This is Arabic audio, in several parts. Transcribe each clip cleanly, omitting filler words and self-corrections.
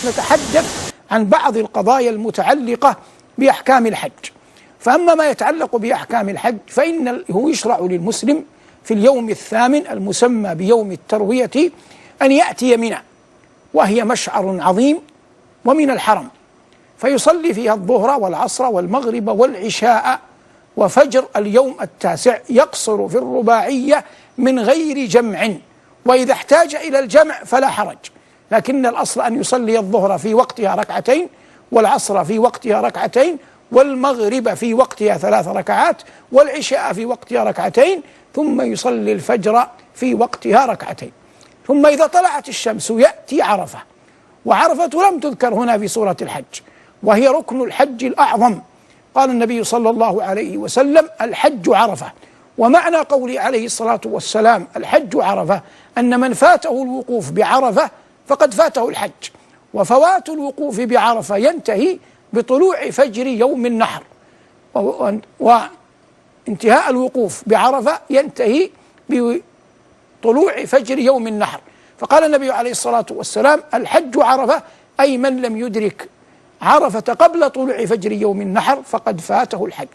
نتحدث عن بعض القضايا المتعلقة بأحكام الحج. فأما ما يتعلق بأحكام الحج فإنه يشرع للمسلم في اليوم الثامن المسمى بيوم التروية أن يأتي منى، وهي مشعر عظيم ومن الحرم، فيصلي فيها الظهر والعصر والمغرب والعشاء، وفجر اليوم التاسع يقصر في الرباعية من غير جمع، وإذا احتاج إلى الجمع فلا حرج، لكن الأصل أن يصلي الظهر في وقتها ركعتين، والعصر في وقتها ركعتين، والمغرب في وقتها 3 ركعات، والعشاء في وقتها ركعتين، ثم يصلي الفجر في وقتها ركعتين. ثم إذا طلعت الشمس يأتي عرفة، وعرفة لم تذكر هنا في سورة الحج، وهي ركن الحج الأعظم. قال النبي صلى الله عليه وسلم: الحج عرفة. ومعنى قوله عليه الصلاة والسلام الحج عرفة أن من فاته الوقوف بعرفة فقد فاته الحج، وفوات الوقوف بعرفة ينتهي بطلوع فجر يوم النحر، وانتهاء الوقوف بعرفة ينتهي بطلوع فجر يوم النحر. فقال النبي عليه الصلاة والسلام: الحج عرفة، أي من لم يدرك عرفة قبل طلوع فجر يوم النحر فقد فاته الحج.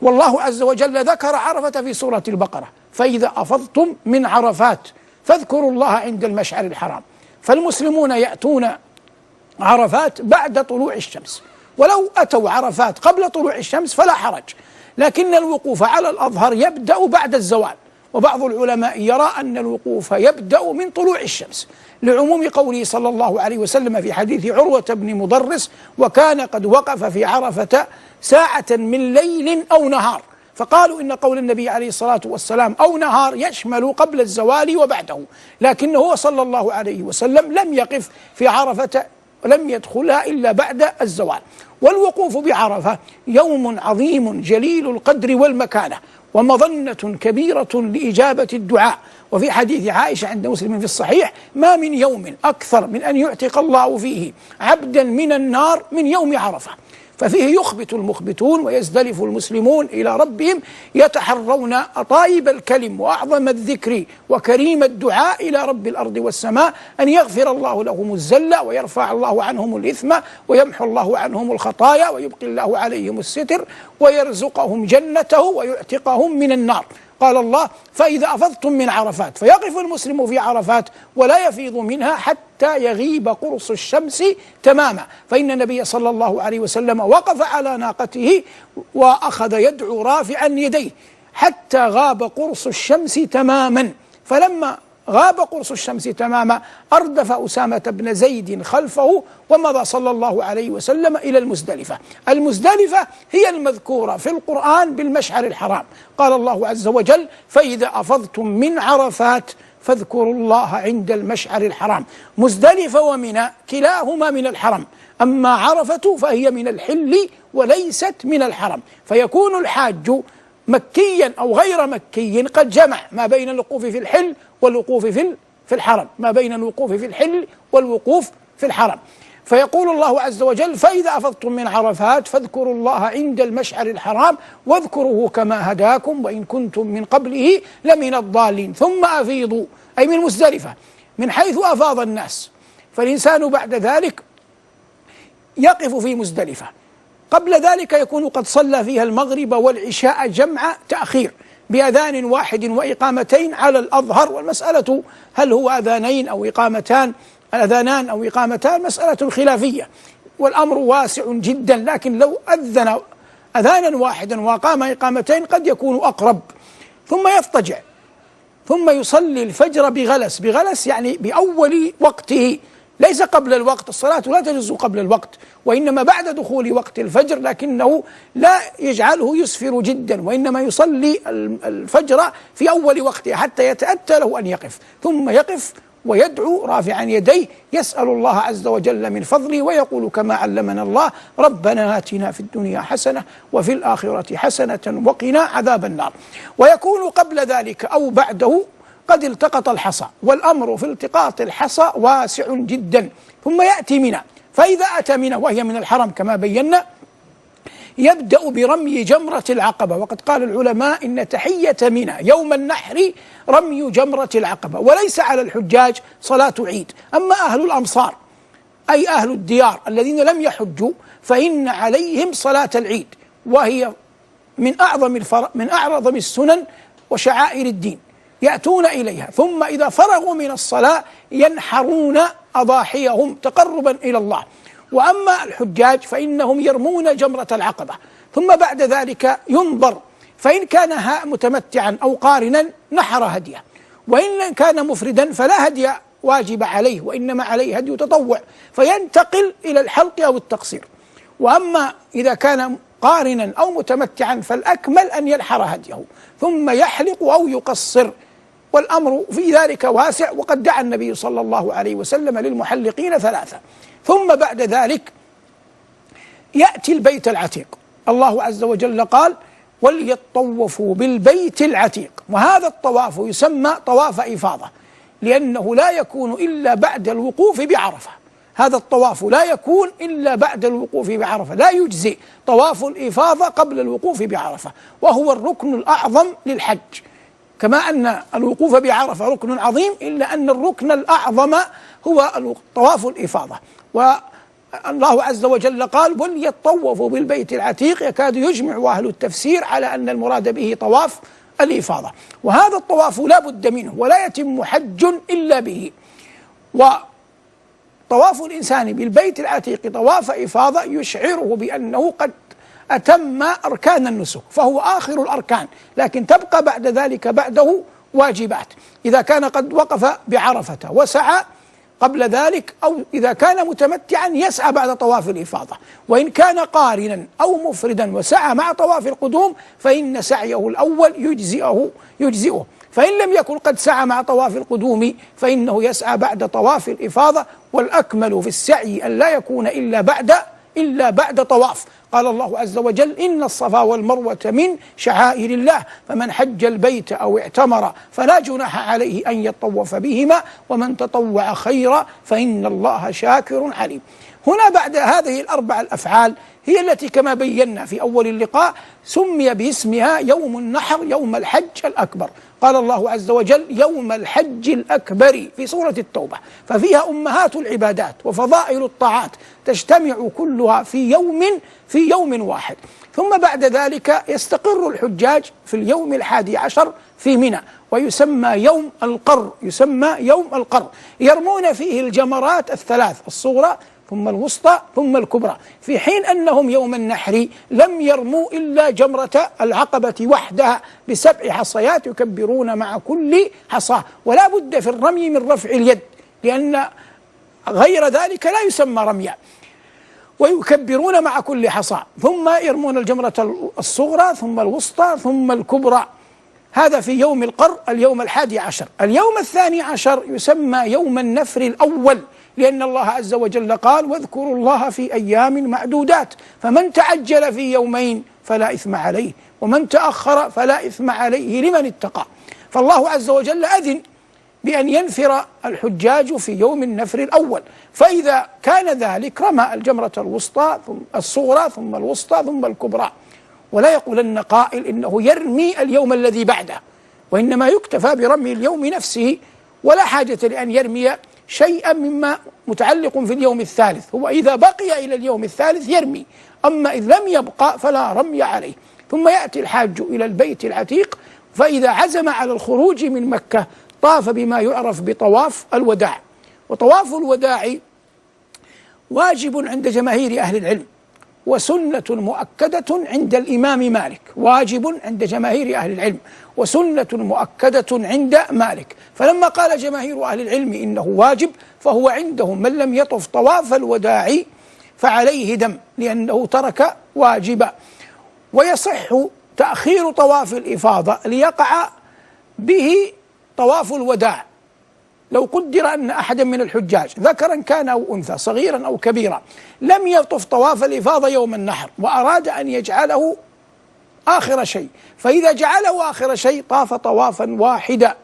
والله عز وجل ذكر عرفة في سورة البقرة: فإذا أفضتم من عرفات فاذكروا الله عند المشعر الحرام. فالمسلمون يأتون عرفات بعد طلوع الشمس، ولو أتوا عرفات قبل طلوع الشمس فلا حرج، لكن الوقوف على الأظهر يبدأ بعد الزوال، وبعض العلماء يرى أن الوقوف يبدأ من طلوع الشمس، لعموم قوله صلى الله عليه وسلم في حديث عروة بن مضرس: وكان قد وقف في عرفة ساعة من ليل أو نهار. فقالوا إن قول النبي عليه الصلاة والسلام أو نهار يشمل قبل الزوال وبعده، لكنه صلى الله عليه وسلم لم يقف في عرفة، لم يدخلها إلا بعد الزوال. والوقوف بعرفة يوم عظيم جليل القدر والمكانة، ومظنة كبيرة لإجابة الدعاء. وفي حديث عائشة عند مسلم في الصحيح: ما من يوم أكثر من أن يعتق الله فيه عبدا من النار من يوم عرفة. ففيه يخبت المخبتون ويزدلف المسلمون إلى ربهم، يتحرون أطايب الكلم وأعظم الذكر وكريم الدعاء إلى رب الأرض والسماء، أن يغفر الله لهم الزل ويرفع الله عنهم الإثم ويمحو الله عنهم الخطايا ويبقي الله عليهم الستر ويرزقهم جنته ويعتقهم من النار. قال الله: فإذا أفضتم من عرفات، فيقف المسلم في عرفات ولا يفيض منها حتى يغيب قرص الشمس تماما، فإن النبي صلى الله عليه وسلم وقف على ناقته وأخذ يدعو رافعا يديه حتى غاب قرص الشمس تماما. فلما غاب قرص الشمس تماما أردف أسامة بن زيد خلفه ومضى صلى الله عليه وسلم إلى المزدلفة. المزدلفة هي المذكورة في القرآن بالمشعر الحرام. قال الله عز وجل: فإذا أفضتم من عرفات فاذكروا الله عند المشعر الحرام. مزدلفة ومنى كلاهما من الحرم، أما عرفة فهي من الحل وليست من الحرم، فيكون الحاج مكيا أو غير مكي قد جمع ما بين الوقوف في الحل والوقوف في الحرم، ما بين الوقوف في الحل والوقوف في الحرم. فيقول الله عز وجل: فإذا أفضتم من عرفات فاذكروا الله عند المشعر الحرام واذكروه كما هداكم وإن كنتم من قبله لمن الضالين ثم أفيضوا، أي من مزدلفة، من حيث أفاض الناس. فالإنسان بعد ذلك يقف في مزدلفة، قبل ذلك يكون قد صلى فيها المغرب والعشاء جمع تأخير بأذان واحد وإقامتين على الأظهر. والمسألة هل هو أذانين أو إقامتان، أذانان أو إقامتان، مسألة خلافية، والأمر واسع جدا، لكن لو أذن أذانا واحدا وأقام إقامتين قد يكون أقرب. ثم يضطجع، ثم يصلي الفجر بغلس يعني بأول وقته، ليس قبل الوقت. الصلاة لا تجوز قبل الوقت، وإنما بعد دخول وقت الفجر، لكنه لا يجعله يسفر جدا، وإنما يصلي الفجر في أول وقته حتى يتأتى له أن يقف. ثم يقف ويدعو رافعا يديه، يسأل الله عز وجل من فضله، ويقول كما علمنا الله: ربنا آتنا في الدنيا حسنة وفي الآخرة حسنة وقنا عذاب النار. ويكون قبل ذلك أو بعده قد التقط الحصى، والأمر في التقاط الحصى واسع جدا. ثم يأتي منى، فإذا أتى منى وهي من الحرم كما بينا يبدأ برمي جمرة العقبة. وقد قال العلماء إن تحية منى يوم النحر رمي جمرة العقبة، وليس على الحجاج صلاة عيد. أما أهل الأمصار أي أهل الديار الذين لم يحجوا، فإن عليهم صلاة العيد، وهي من أعظم السنن وشعائر الدين، يأتون إليها، ثم إذا فرغوا من الصلاة ينحرون أضاحيهم تقربا إلى الله. وأما الحجاج فإنهم يرمون جمرة العقبة، ثم بعد ذلك ينظر، فإن كان متمتعا أو قارنا نحر هديه، وإن كان مفردا فلا هدي واجب عليه، وإنما عليه هدي تطوع، فينتقل إلى الحلق أو التقصير. وأما إذا كان قارنا أو متمتعا فالأكمل أن ينحر هديه ثم يحلق أو يقصر، والأمر في ذلك واسع، وقد دعا النبي صلى الله عليه وسلم للمحلقين 3. ثم بعد ذلك يأتي البيت العتيق. الله عز وجل قال: وليطوفوا بالبيت العتيق. وهذا الطواف يسمى طواف إفاضة، لأنه لا يكون إلا بعد الوقوف بعرفة. هذا الطواف لا يكون إلا بعد الوقوف بعرفة، لا يجزئ طواف الإفاضة قبل الوقوف بعرفة، وهو الركن الأعظم للحج. كما أن الوقوف بعرفة ركن عظيم، إلا أن الركن الأعظم هو طواف الإفاضة. والله عز وجل قال: وليطوفوا بالبيت العتيق. يكاد يجمع أهل التفسير على أن المراد به طواف الإفاضة، وهذا الطواف لا بد منه، ولا يتم حج إلا به. وطواف الإنسان بالبيت العتيق طواف إفاضة يشعره بأنه قد أتم أركان النسك، فهو آخر الأركان، لكن تبقى بعد ذلك بعده واجبات. إذا كان قد وقف بعرفة وسعى قبل ذلك، أو إذا كان متمتعا يسعى بعد طواف الإفاضة، وإن كان قارنا أو مفردا وسعى مع طواف القدوم فإن سعيه الأول يجزئه. فإن لم يكن قد سعى مع طواف القدوم فإنه يسعى بعد طواف الإفاضة، والأكمل في السعي أن لا يكون إلا بعد طواف. قال الله عز وجل: إن الصفا والمروة من شعائر الله، فمن حج البيت أو اعتمر فلا جناح عليه أن يطوف بهما، ومن تطوع خيرا فإن الله شاكر عليم. هنا بعد هذه الأربع الأفعال هي التي كما بينا في أول اللقاء سمي باسمها يوم النحر، يوم الحج الأكبر. قال الله عز وجل: يوم الحج الأكبر في سورة التوبة، ففيها أمهات العبادات وفضائل الطاعات تجتمع كلها في يوم واحد. ثم بعد ذلك يستقر الحجاج في اليوم 11 في منى، ويسمى يوم القر، يرمون فيه الجمرات 3: الصغرى ثم الوسطى ثم الكبرى، في حين أنهم يوم النحر لم يرموا إلا جمرة العقبة وحدها ب7 حصيات يكبرون مع كل حصاة، ولا بد في الرمي من رفع اليد، لأن غير ذلك لا يسمى رميا، ويكبرون مع كل حصاة، ثم يرمون الجمرة الصغرى ثم الوسطى ثم الكبرى. هذا في يوم القر، اليوم 11. اليوم 12 يسمى يوم النفر الأول، لأن الله عز وجل قال: واذكروا الله في أيام معدودات، فمن تعجل في يومين فلا إثم عليه، ومن تأخر فلا إثم عليه لمن اتقى. فالله عز وجل أذن بأن ينفر الحجاج في يوم النفر الأول، فإذا كان ذلك رمى الجمرة الوسطى ثم الصغرى ثم الوسطى ثم الكبرى. ولا يقولن قائل إنه يرمي اليوم الذي بعده، وإنما يكتفى برمي اليوم نفسه، ولا حاجة لأن يرمي شيئا مما متعلق في اليوم الثالث. هو إذا بقي إلى اليوم الثالث يرمي، أما إذ لم يبقى فلا رمي عليه. ثم يأتي الحاج إلى البيت العتيق، فإذا عزم على الخروج من مكة طاف بما يعرف بطواف الوداع. وطواف الوداع واجب عند جماهير أهل العلم، وسنة مؤكدة عند الإمام مالك. واجب عند جماهير أهل العلم، وسنة مؤكدة عند مالك. فلما قال جماهير أهل العلم إنه واجب، فهو عندهم من لم يطف طواف الوداع فعليه دم، لأنه ترك واجبا. ويصح تأخير طواف الإفاضة ليقع به طواف الوداع. لو قدر أن أحدا من الحجاج ذكرا كان أو أنثى، صغيرا أو كبيرا، لم يطف طواف الإفاضة يوم النحر وأراد أن يجعله آخر شيء، فإذا جعله آخر شيء طاف طوافا واحدا،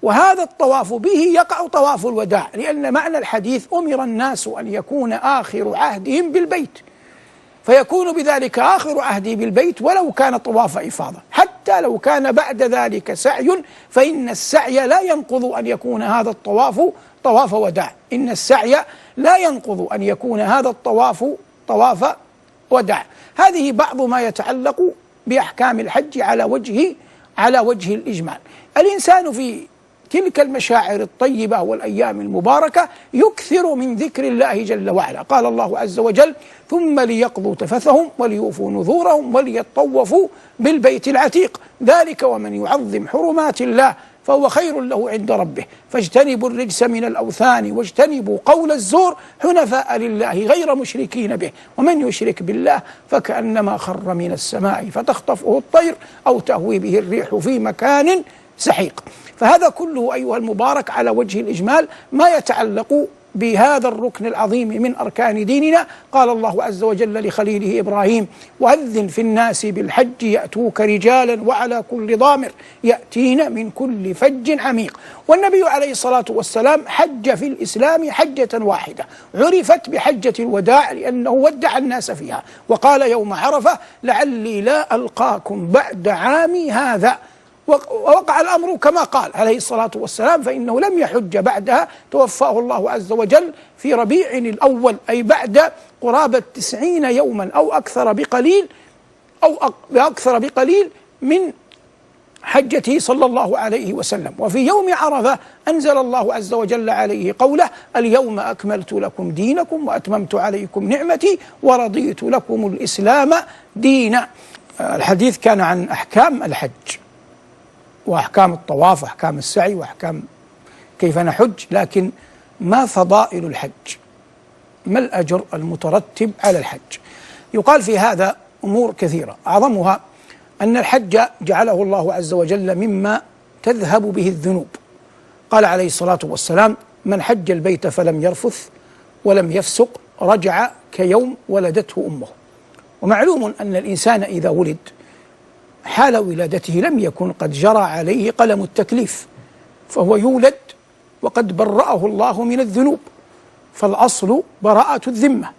وهذا الطواف به يقع طواف الوداع، لأن معنى الحديث: أمر الناس أن يكون آخر عهدهم بالبيت. فيكون بذلك آخر عهدي بالبيت ولو كان طواف إفاضة، حتى لو كان بعد ذلك سعي، فإن السعي لا ينقض أن يكون هذا الطواف طواف وداع. إن السعي لا ينقض أن يكون هذا الطواف طواف وداع. هذه بعض ما يتعلق بأحكام الحج على وجه الإجمال. الإنسان في تلك المشاعر الطيبة والأيام المباركة يكثر من ذكر الله جل وعلا. قال الله عز وجل: ثم ليقضوا تفثهم وليوفوا نذورهم وليطوفوا بالبيت العتيق، ذلك ومن يعظم حرمات الله فهو خير له عند ربه، فاجتنبوا الرجس من الأوثان واجتنبوا قول الزور حنفاء لله غير مشركين به، ومن يشرك بالله فكأنما خر من السماء فتخطفه الطير أو تهوي به الريح في مكان سحيق. فهذا كله أيها المبارك على وجه الإجمال ما يتعلق بهذا الركن العظيم من أركان ديننا. قال الله عز وجل لخليله إبراهيم: وأذن في الناس بالحج يأتوك رجالا وعلى كل ضامر يأتين من كل فج عميق. والنبي عليه الصلاة والسلام حج في الإسلام حجة واحدة عرفت بحجة الوداع، لأنه ودع الناس فيها، وقال يوم عرفة: لعلي لا ألقاكم بعد عامي هذا. ووقع الأمر كما قال عليه الصلاة والسلام، فإنه لم يحج بعدها، توفاه الله عز وجل في ربيع الأول، أي بعد قرابة 90 يوما أو أكثر بقليل من حجته صلى الله عليه وسلم. وفي يوم عرفة أنزل الله عز وجل عليه قوله: اليوم أكملت لكم دينكم وأتممت عليكم نعمتي ورضيت لكم الإسلام دينا. الحديث كان عن أحكام الحج وأحكام الطواف وأحكام السعي وأحكام كيف نحج، لكن ما فضائل الحج؟ ما الأجر المترتب على الحج؟ يقال في هذا أمور كثيرة، أعظمها أن الحج جعله الله عز وجل مما تذهب به الذنوب. قال عليه الصلاة والسلام: من حج البيت فلم يرفث ولم يفسق رجع كيوم ولدته أمه. ومعلوم أن الإنسان إذا ولد حال ولادته لم يكن قد جرى عليه قلم التكليف، فهو يولد وقد برأه الله من الذنوب، فالأصل براءة الذمة،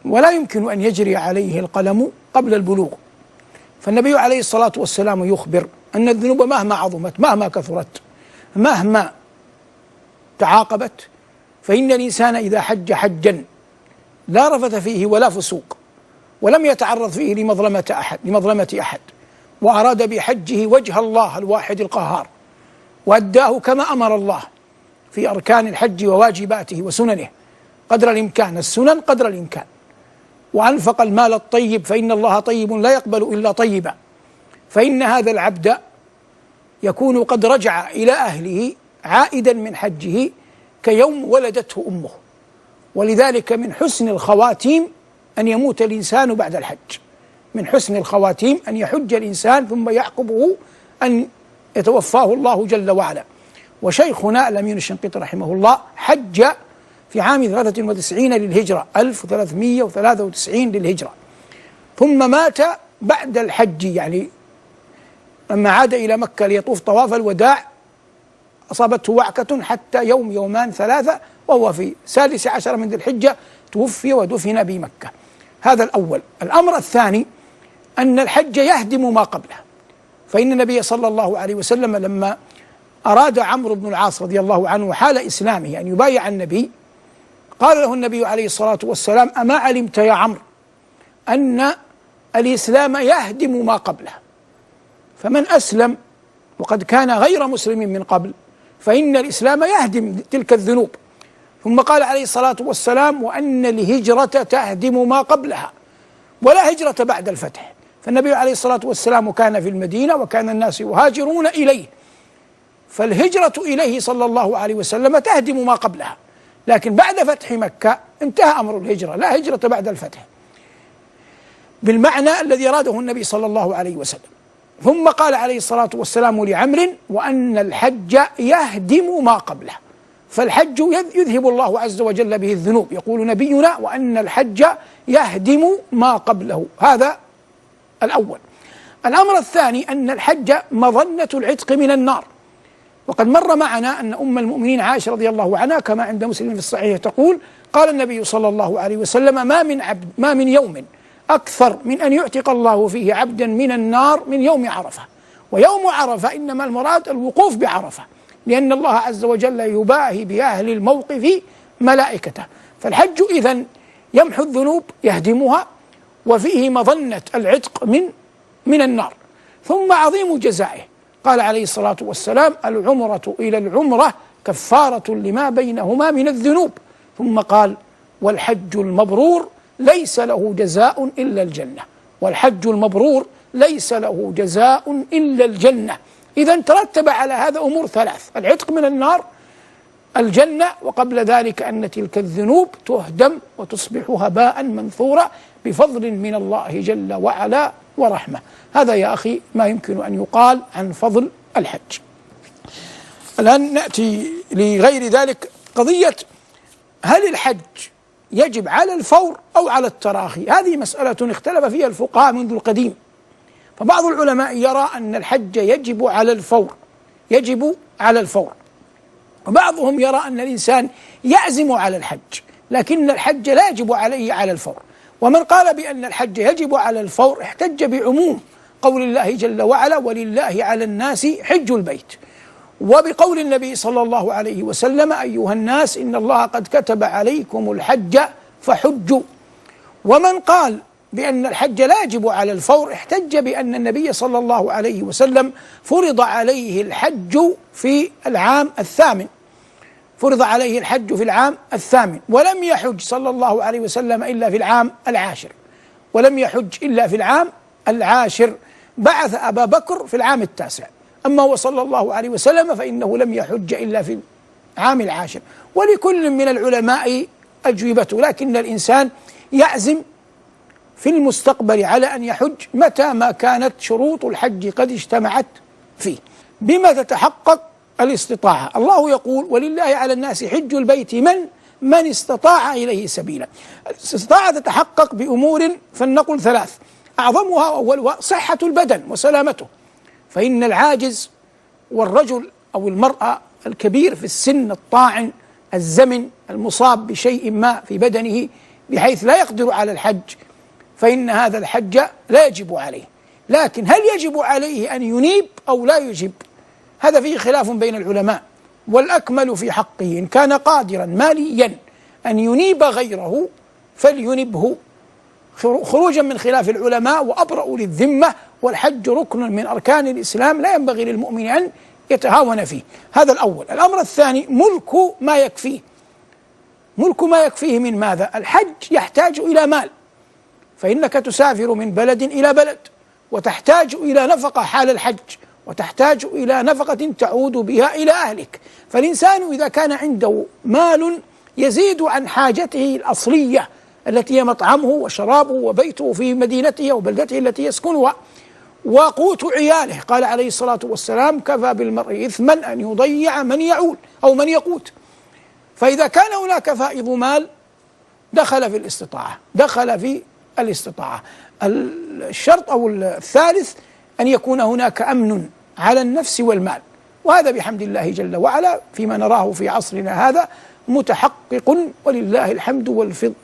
ولا يمكن أن يجري عليه القلم قبل البلوغ. فالنبي عليه الصلاة والسلام يخبر أن الذنوب مهما عظمت، مهما كثرت، مهما تعاقبت، فإن الإنسان إذا حج حجا لا رفث فيه ولا فسوق، ولم يتعرض فيه لمظلمة أحد، وأراد بحجه وجه الله الواحد القهار، وأداه كما أمر الله في أركان الحج وواجباته وسننه قدر الإمكان، السنن قدر الإمكان، وأنفق المال الطيب، فإن الله طيب لا يقبل إلا طيبا، فإن هذا العبد يكون قد رجع إلى أهله عائدا من حجه كيوم ولدته أمه. ولذلك من حسن الخواتيم أن يموت الإنسان بعد الحج، من حسن الخواتيم أن يحج الإنسان ثم يعقبه أن يتوفاه الله جل وعلا. وشيخنا الأمين الشنقيطي رحمه الله حج في عام 93 للهجرة، 1393 للهجرة، ثم مات بعد الحج، يعني لما عاد إلى مكة ليطوف طواف الوداع أصابته وعكة حتى يومان 3، وهو في 16 من ذي الحجة توفي ودفن بمكة. هذا الأول. الأمر الثاني أن الحج يهدم ما قبله، فإن النبي صلى الله عليه وسلم لما أراد عمرو بن العاص رضي الله عنه حال إسلامه أن يبايع النبي، قال له النبي عليه الصلاة والسلام: أما علمت يا عمرو أن الإسلام يهدم ما قبله؟ فمن أسلم وقد كان غير مسلم من قبل فإن الإسلام يهدم تلك الذنوب. ثم قال عليه الصلاة والسلام: وأن الهجرة تهدم ما قبلها، ولا هجرة بعد الفتح. فالنبي عليه الصلاة والسلام كان في المدينة وكان الناس يهاجرون إليه، فالهجرة إليه صلى الله عليه وسلم تهدم ما قبلها، لكن بعد فتح مكة انتهى أمر الهجرة، لا هجرة بعد الفتح بالمعنى الذي أراده النبي صلى الله عليه وسلم. ثم قال عليه الصلاة والسلام لعمرو: وأن الحج يهدم ما قبله، فالحج يذهب الله عز وجل به الذنوب. يقول نبينا: وأن الحج يهدم ما قبله. هذا الأول. الأمر الثاني أن الحج مظنة العتق من النار، وقد مر معنا أن أم المؤمنين عائشة رضي الله عنها كما عند مسلم في الصحيح تقول: قال النبي صلى الله عليه وسلم: ما من يوم أكثر من أن يعتق الله فيه عبدا من النار من يوم عرفة. ويوم عرفة إنما المراد الوقوف بعرفة، لأن الله عز وجل يباهي بأهل الموقف ملائكته. فالحج إذن يمحو الذنوب يهدمها، وفيه مظنة العتق من النار. ثم عظيم جزائه، قال عليه الصلاة والسلام: العمرة إلى العمرة كفارة لما بينهما من الذنوب. ثم قال: والحج المبرور ليس له جزاء إلا الجنة. والحج المبرور ليس له جزاء إلا الجنة. إذن ترتب على هذا أمور ثلاث: العتق من النار، الجنة، وقبل ذلك أن تلك الذنوب تهدم وتصبح هباء منثورا بفضل من الله جل وعلا ورحمة. هذا يا أخي ما يمكن أن يقال عن فضل الحج. الآن نأتي لغير ذلك، قضية هل الحج يجب على الفور أو على التراخي؟ هذه مسألة اختلف فيها الفقهاء منذ القديم. فبعض العلماء يرى أن الحج يجب على الفور، يجب على الفور، وبعضهم يرى أن الإنسان يعزم على الحج لكن الحج لا يجب عليه على الفور. ومن قال بأن الحج يجب على الفور احتج بعموم قول الله جل وعلا: ولله على الناس حج البيت، وبقول النبي صلى الله عليه وسلم: أيها الناس إن الله قد كتب عليكم الحج فحجوا. ومن قال بأن الحج لا يجب على الفور احتج بأن النبي صلى الله عليه وسلم فرض عليه الحج في العام الثامن، فرض عليه الحج في العام الثامن، ولم يحج صلى الله عليه وسلم إلا في العام العاشر، ولم يحج إلا في العام العاشر، بعث أبا بكر في العام التاسع. أما هو صلى الله عليه وسلم فإنه لم يحج إلا في العام العاشر. ولكل من العلماء أجوبته، لكن الإنسان يعزم في المستقبل على أن يحج متى ما كانت شروط الحج قد اجتمعت فيه. بما تتحقق الاستطاعة؟ الله يقول: ولله على الناس حج البيت من استطاع إليه سبيلا. الاستطاعة تتحقق بأمور، فلنقل ثلاث: أعظمها وأولها صحة البدن وسلامته، فإن العاجز والرجل أو المرأة الكبير في السن الطاعن الزمن المصاب بشيء ما في بدنه بحيث لا يقدر على الحج، فإن هذا الحج لا يجب عليه. لكن هل يجب عليه أن ينيب أو لا يجب؟ هذا فيه خلاف بين العلماء، والأكمل في حقه إن كان قادرا ماليا أن ينيب غيره فلينبه، خروجا من خلاف العلماء وأبرأ للذمة. والحج ركن من أركان الإسلام لا ينبغي للمؤمن أن يتهاون فيه. هذا الأول. الأمر الثاني: ملك ما يكفيه. ملك ما يكفيه من ماذا؟ الحج يحتاج إلى مال، فإنك تسافر من بلد إلى بلد وتحتاج إلى نفقة حال الحج، وتحتاج إلى نفقة تعود بها إلى أهلك. فالإنسان إذا كان عنده مال يزيد عن حاجته الأصلية التي هي مطعمه وشرابه وبيته في مدينته أو بلدته التي يسكنها وقوت عياله، قال عليه الصلاة والسلام: كفى بالمرء إثما أن يضيع من يعول أو من يقوت. فإذا كان هناك فائض مال دخل في الاستطاعة، دخل في الاستطاعة. الشرط أو الثالث أن يكون هناك أمن على النفس والمال، وهذا بحمد الله جل وعلا فيما نراه في عصرنا هذا متحقق ولله الحمد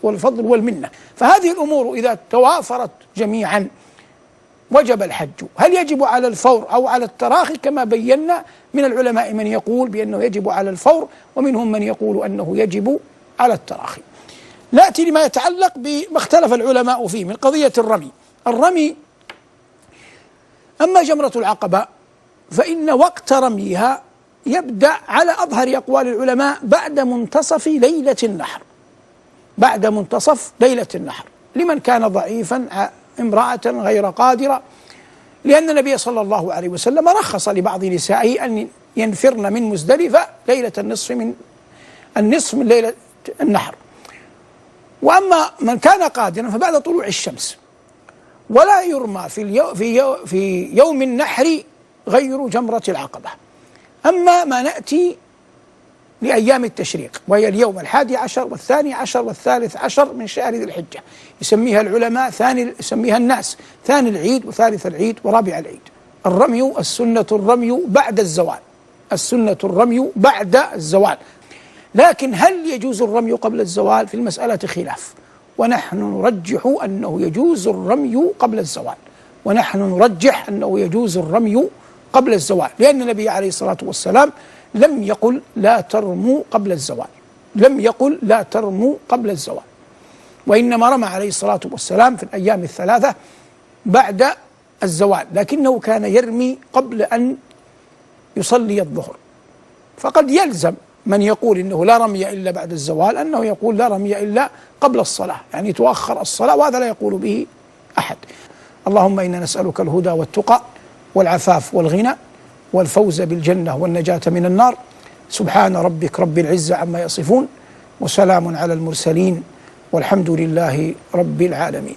والفضل والمنة. فهذه الأمور إذا توافرت جميعا وجب الحج. هل يجب على الفور أو على التراخي؟ كما بينا من العلماء من يقول بأنه يجب على الفور، ومنهم من يقول أنه يجب على التراخي. نأتي لما يتعلق بما اختلف العلماء فيه من قضية الرمي. أما جمرة العقبة فإن وقت رميها يبدأ على أظهر أقوال العلماء بعد منتصف ليلة النحر، بعد منتصف ليلة النحر، لمن كان ضعيفا، امرأة غير قادرة، لأن النبي صلى الله عليه وسلم رخص لبعض نسائه أن ينفرن من مزدلفة ليلة النصف من ليلة النحر. وأما من كان قادرا فبعد طلوع الشمس. ولا يرمى في يوم النحر غير جمرة العقبة. أما ما نأتي لأيام التشريق وهي اليوم 11 و12 و13 من شهر ذي الحجة، يسميها العلماء يسميها الناس ثاني العيد وثالث العيد ورابع العيد. الرمي السنة الرمي بعد الزوال، السنة الرمي بعد الزوال. لكن هل يجوز الرمي قبل الزوال؟ في المسألة خلاف، ونحن نرجح أنه يجوز الرمي قبل الزوال، ونحن نرجح أنه يجوز الرمي قبل الزوال، لأن النبي عليه الصلاة والسلام لم يقل لا ترموا قبل الزوال، لم يقل لا ترموا قبل الزوال، وإنما رمى عليه الصلاة والسلام في الأيام الثلاثة بعد الزوال، لكنه كان يرمي قبل أن يصلي الظهر. فقد يلزم من يقول إنه لا رمي إلا بعد الزوال أنه يقول لا رمي إلا قبل الصلاة، يعني تؤخر الصلاة، وهذا لا يقول به أحد. اللهم إنا نسألك الهدى والتقى والعفاف والغنى والفوز بالجنة والنجاة من النار. سبحان ربك رب العزة عما يصفون، وسلام على المرسلين، والحمد لله رب العالمين.